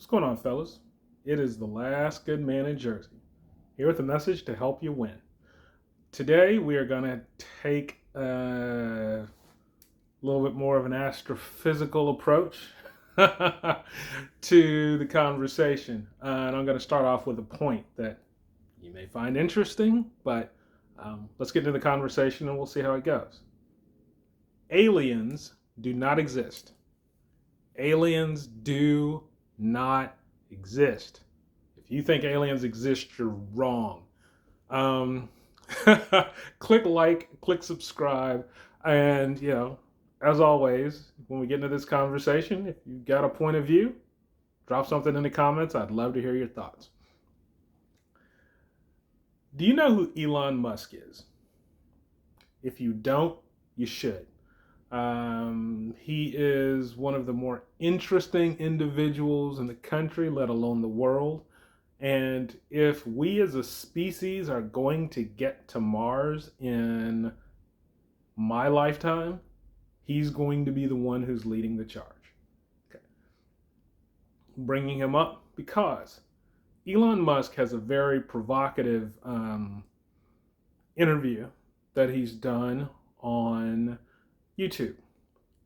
What's going on, fellas? It is the last good man in Jersey, here with a message to help you win. Today, we are going to take a little bit more of an astrophysical approach to the conversation. And I'm going to start off with a point that you may find interesting, but let's get into the conversation and we'll see how it goes. Aliens do not exist. Aliens do not exist. If you think aliens exist, you're wrong. Click like, click subscribe, and as always, when we get into this conversation, if you've got a point of view, drop something in the comments. I'd love to hear your thoughts. Do you know who Elon Musk is? If you don't, you should. He is one of the more interesting individuals in the country, let alone the world. And if we as a species are going to get to Mars in my lifetime, he's going to be the one who's leading the charge. Okay. Bringing him up because Elon Musk has a very provocative interview that he's done on YouTube,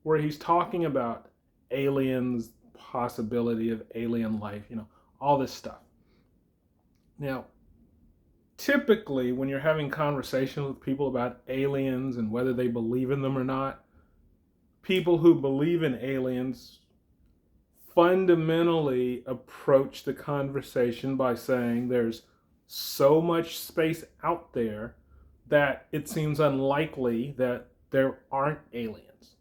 where he's talking about aliens, possibility of alien life, all this stuff. Now, typically when you're having conversations with people about aliens and whether they believe in them or not, people who believe in aliens fundamentally approach the conversation by saying there's so much space out there that it seems unlikely that there aren't aliens.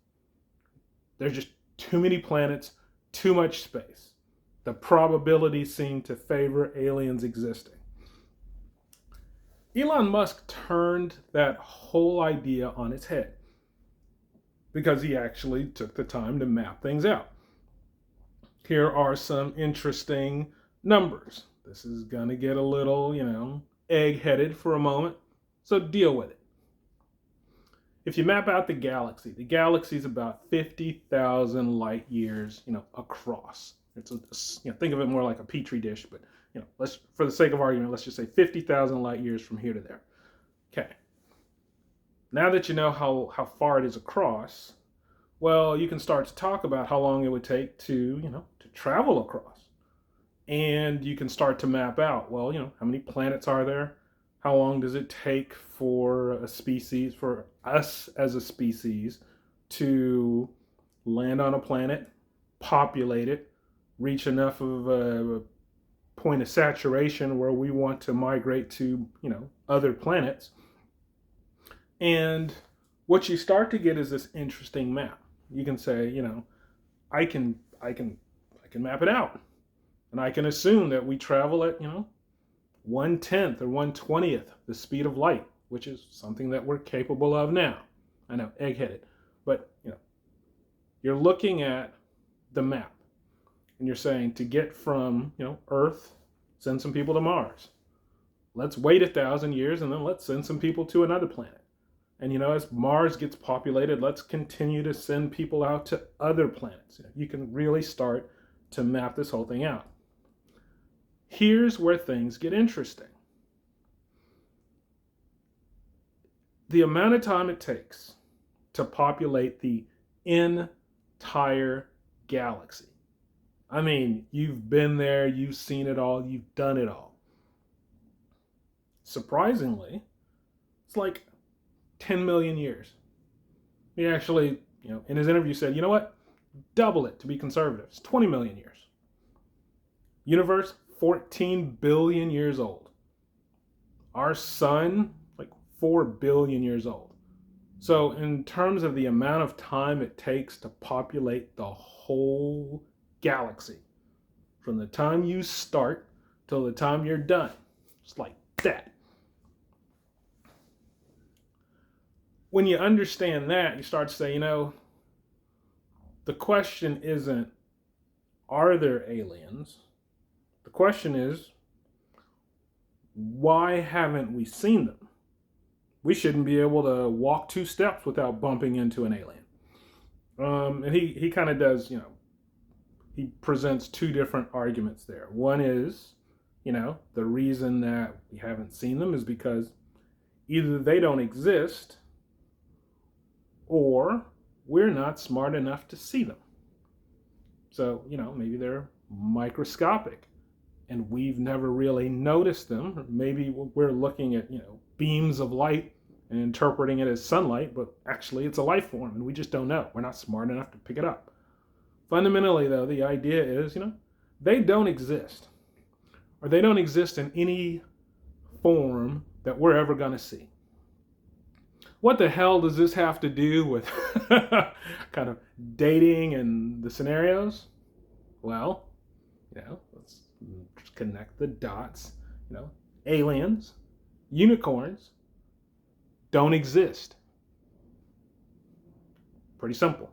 There's just too many planets, too much space. The probabilities seem to favor aliens existing. Elon Musk turned that whole idea on its head because he actually took the time to map things out. Here are some interesting numbers. This is going to get a little, egg-headed for a moment, so deal with it. If you map out the galaxy is about 50,000 light years, across. It's think of it more like a petri dish, but let's, for the sake of argument, let's just say 50,000 light years from here to there. Okay. Now that you know how far it is across, well, you can start to talk about how long it would take to travel across, and you can start to map out. Well, how many planets are there? How long does it take for us as a species, to land on a planet, populate it, reach enough of a point of saturation where we want to migrate to, other planets? And what you start to get is this interesting map. You can say, I can map it out, and I can assume that we travel at, 1/10 or 1/20th the speed of light, which is something that we're capable of now. I know, egg-headed, but you're looking at the map and you're saying, to get from Earth, send some people to Mars. Let's wait 1,000 years and then let's send some people to another planet. And as Mars gets populated, let's continue to send people out to other planets. You can really start to map this whole thing out. Here's where things get interesting. The amount of time it takes to populate the entire galaxy. I mean, you've been there, you've seen it all, you've done it all. Surprisingly, it's like 10 million years. He actually, in his interview said, you know what? Double it to be conservative. It's 20 million years. Universe, 14 billion years old. Our sun, like 4 billion years old. So in terms of the amount of time it takes to populate the whole galaxy, from the time you start till the time you're done, it's like that. When you understand that, you start to say, the question isn't, are there aliens? The question is, why haven't we seen them? We shouldn't be able to walk 2 steps without bumping into an alien. And he kind of does, he presents two different arguments there. One is, the reason that we haven't seen them is because either they don't exist or we're not smart enough to see them. So, maybe they're microscopic and we've never really noticed them. Maybe we're looking at, beams of light and interpreting it as sunlight, but actually it's a life form and we just don't know. We're not smart enough to pick it up. Fundamentally, though, the idea is, they don't exist, or they don't exist in any form that we're ever going to see. What the hell does this have to do with kind of dating and the scenarios? Well, let's just connect the dots. Aliens, unicorns don't exist. Pretty simple.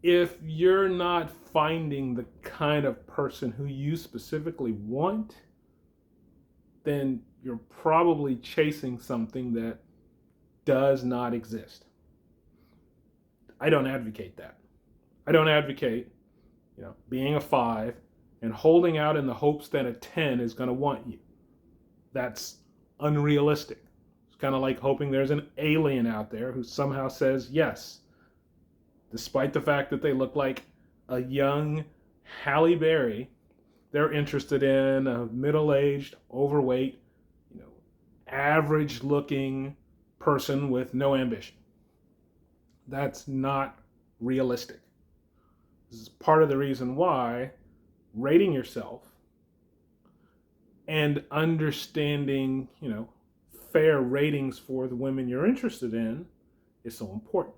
If you're not finding the kind of person who you specifically want, then you're probably chasing something that does not exist. I don't advocate that. I don't advocate, being a 5 and holding out in the hopes that a 10 is going to want you. That's unrealistic. It's kind of like hoping there's an alien out there who somehow says yes, despite the fact that they look like a young Halle Berry. They're interested in a middle-aged, overweight, average-looking person with no ambition. That's not realistic. This is part of the reason why rating yourself and understanding, fair ratings for the women you're interested in is so important.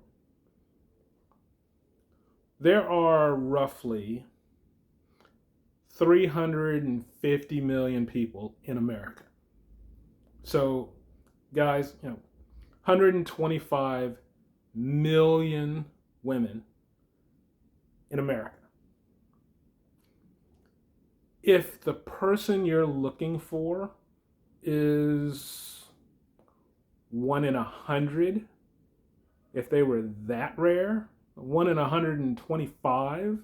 There are roughly 350 million people in America. So, guys, 125 million women in America. If the person you're looking for is 1 in 100, if they were that rare, 1 in 125,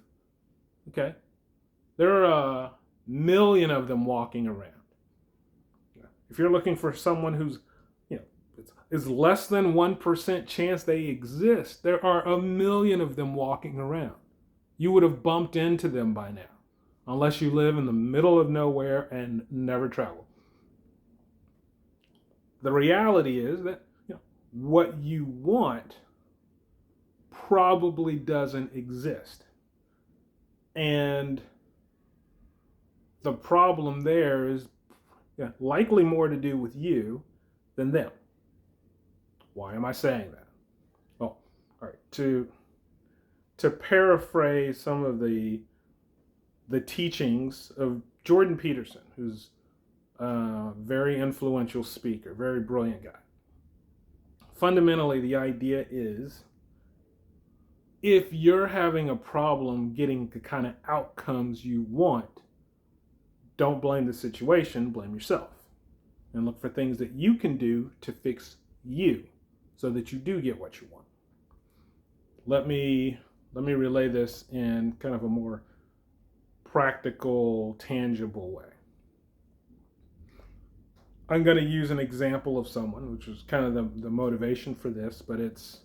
okay, there are 1 million of them walking around. If you're looking for someone who's, is less than 1% chance they exist, there are 1 million of them walking around. You would have bumped into them by now, unless you live in the middle of nowhere and never travel. The reality is that what you want probably doesn't exist. And the problem there is likely more to do with you than them. Why am I saying that? Well, all right, to paraphrase some of the teachings of Jordan Peterson, who's a very influential speaker, very brilliant guy. Fundamentally, the idea is, if you're having a problem getting the kind of outcomes you want, don't blame the situation, blame yourself. And look for things that you can do to fix you so that you do get what you want. Let me relay this in kind of a more practical, tangible way. I'm going to use an example of someone, which is kind of the motivation for this, but it's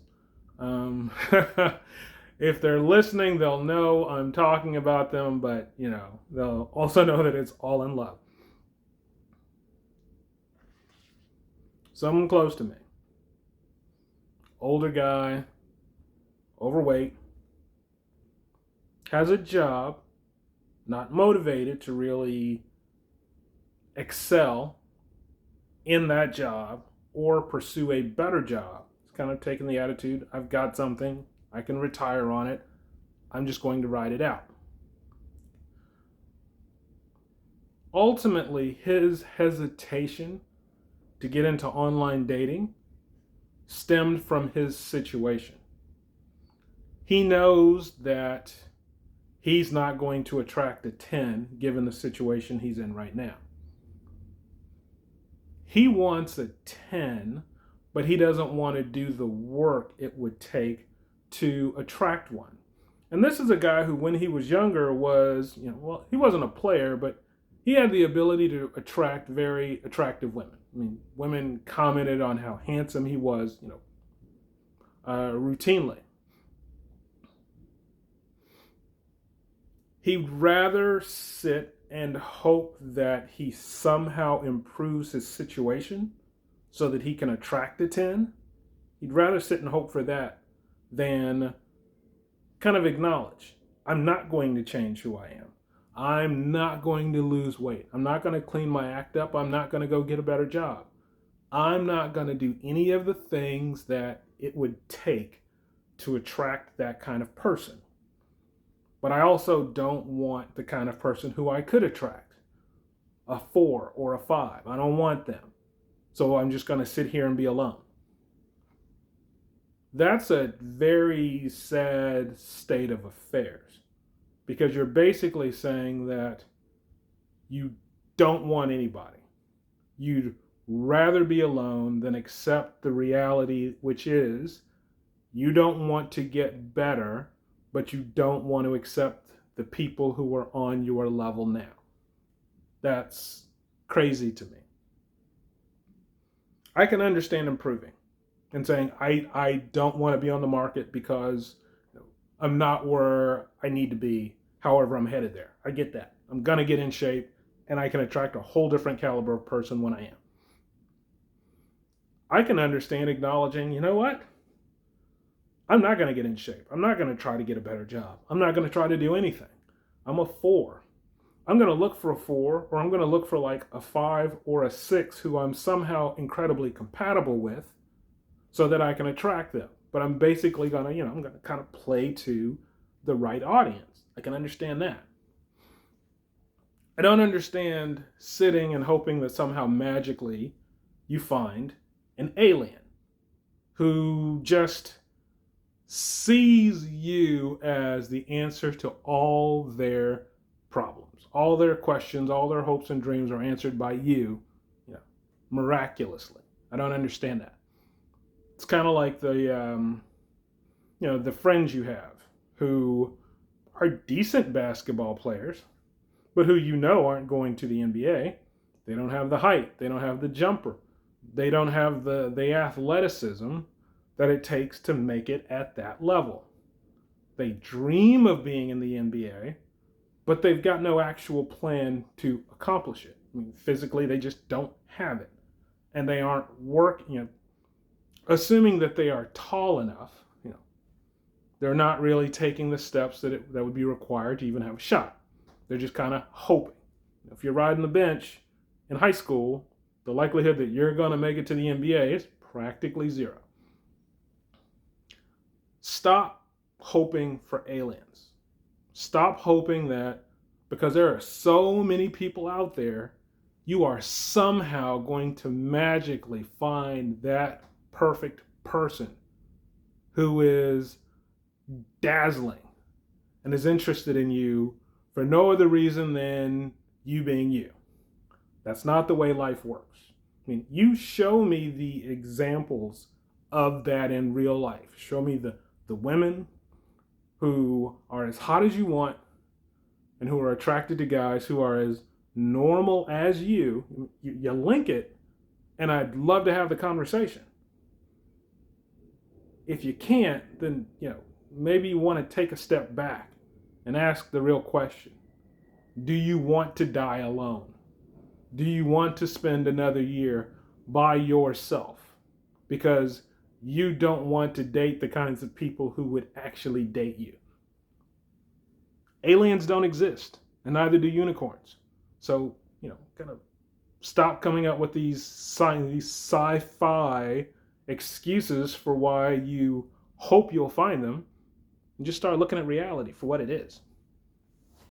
if they're listening, they'll know I'm talking about them, but they'll also know that it's all in love. Someone close to me, older guy, overweight, has a job, not motivated to really excel in that job or pursue a better job. It's kind of taking the attitude, I've got something, I can retire on it, I'm just going to ride it out. Ultimately, his hesitation to get into online dating stemmed from his situation. He knows that he's not going to attract a 10 given the situation he's in right now. He wants a 10, but he doesn't want to do the work it would take to attract one. And this is a guy who, when he was younger, was, well, he wasn't a player, but he had the ability to attract very attractive women. I mean, women commented on how handsome he was, routinely. He'd rather sit and hope that he somehow improves his situation so that he can attract a 10. He'd rather sit and hope for that than kind of acknowledge, I'm not going to change who I am. I'm not going to lose weight. I'm not going to clean my act up. I'm not going to go get a better job. I'm not going to do any of the things that it would take to attract that kind of person. But I also don't want the kind of person who I could attract, a 4 or a 5. I don't want them. So I'm just going to sit here and be alone. That's a very sad state of affairs, because you're basically saying that you don't want anybody. You'd rather be alone than accept the reality, which is you don't want to get better, but you don't want to accept the people who are on your level now. That's crazy to me. I can understand improving and saying, I don't want to be on the market because I'm not where I need to be. However, I'm headed there. I get that. I'm going to get in shape, and I can attract a whole different caliber of person when I am. I can understand acknowledging, you know what? I'm not going to get in shape. I'm not going to try to get a better job. I'm not going to try to do anything. I'm a 4. I'm going to look for a 4, or I'm going to look for like a 5 or a 6 who I'm somehow incredibly compatible with so that I can attract them. But I'm basically going to, I'm going to kind of play to the right audience. I can understand that. I don't understand sitting and hoping that somehow magically you find an alien who just sees you as the answer to all their problems. All their questions, all their hopes and dreams are answered by you, miraculously. I don't understand that. It's kind of like the friends you have who are decent basketball players, but who aren't going to the NBA. They don't have the height. They don't have the jumper. They don't have the athleticism that it takes to make it at that level. They dream of being in the NBA, but they've got no actual plan to accomplish it. I mean, physically, they just don't have it. And they aren't working, assuming that they are tall enough, they're not really taking the steps that would be required to even have a shot. They're just kind of hoping. If you're riding the bench in high school, the likelihood that you're going to make it to the NBA is practically zero. Stop hoping for aliens. Stop hoping that because there are so many people out there, you are somehow going to magically find that perfect person who is dazzling and is interested in you for no other reason than you being you. That's not the way life works. I mean, you show me the examples of that in real life. Show me the women who are as hot as you want and who are attracted to guys who are as normal as you. You link it, and I'd love to have the conversation. If you can't, then, maybe you want to take a step back and ask the real question. Do you want to die alone? Do you want to spend another year by yourself? Because you don't want to date the kinds of people who would actually date you. Aliens don't exist, and neither do unicorns. So, kind of stop coming up with these sci-fi excuses for why you hope you'll find them, and just start looking at reality for what it is.